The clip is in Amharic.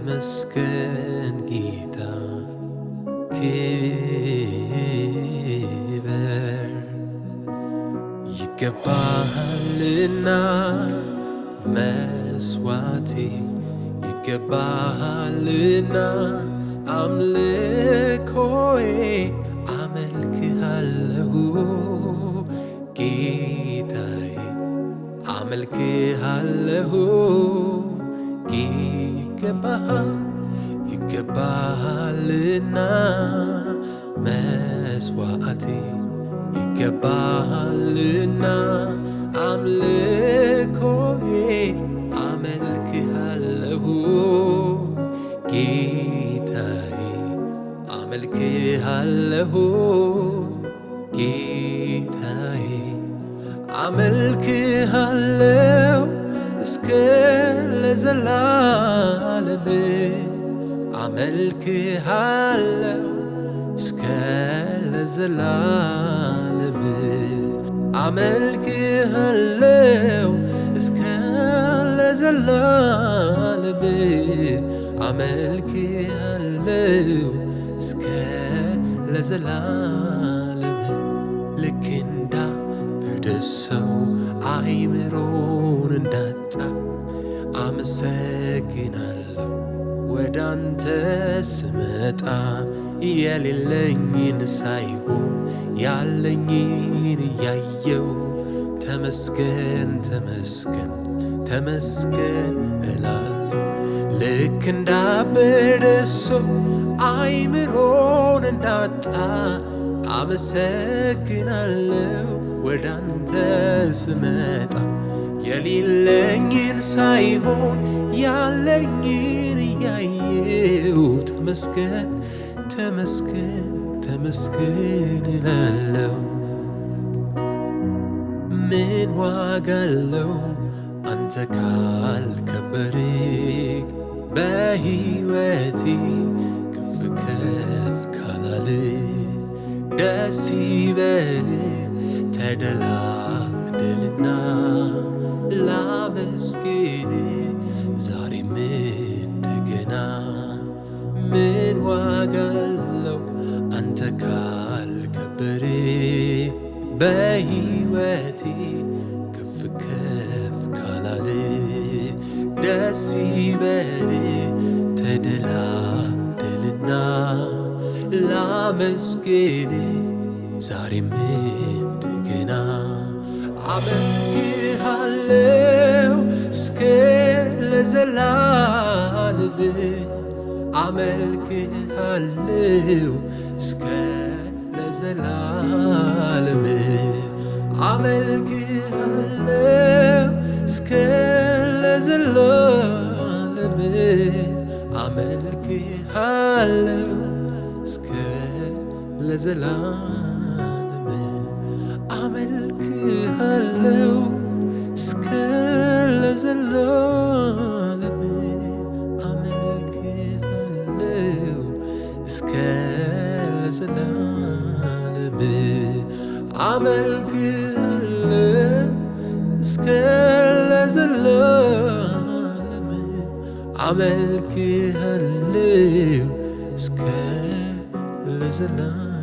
ተመስገን ጌታ ክበር ይገባሃልና መስዋዕቴ ይገባሃልና አምልኮዬ አመልክሃለሁ ጌታዬ አመልክሃለሁ ይገባሃልና መስዋዕቴ ይገባሃልና አምልኮዬ አመልክሃለሁ ጌታዬ አመልክሃለሁ ጌታዬ አመልክሃለሁ እስከ ለዘላለም አመልክሃለሁ እስከ ለዘላለም አመልክሃለሁ እስከ ለዘላለም አመልክሃለሁ እስከ ለዘላለም ልክ እንዳበደሰው አይምሮን እንዳጣ አመሰግናለሁ ወዳንተ ስመጣ የሌለኝን ሳይሆን ያለኝን እያየው ተመስገን ተመስገን ተመስገን እላለሁ ልክ እንዳበደ ሰው አይምሮን እንዳጣ አመሰግናለሁ ወዳንተ ስመጣ የሌለኝን ሳይሆን ያለኝን እያየው ተመስገን ተመስገን ተመስገን እላለሁ ምን ዋጋ አለው አንተ ካልከበርክ በሕይወቴ ከፍ ከፍ ካላል ደስ ይበል ተደላደልና ላመስግን ዛሬም እንደገና ምን ዋጋ አለው አንተ ካልከበርክ በሕይወቴ ከፍ ከፍ ካላል ደስ ይበል ተደላደልና ላመስግን ዛሬም እንደገና አመልክሃለሁ እስከ ለዘላለም አመልክሃለሁ እስከ ለዘላለም አመልክሃለሁ እስከ ለዘላለም አመልክሃለሁ እስከ ለዘላለም አመልክሃለሁ እስከ ለዘላለም አመልክሃለሁ እስከ ለዘላለም አመልክሃለሁ እስከ ለዘላለም አመልክሃለሁ እስከ ለዘላለም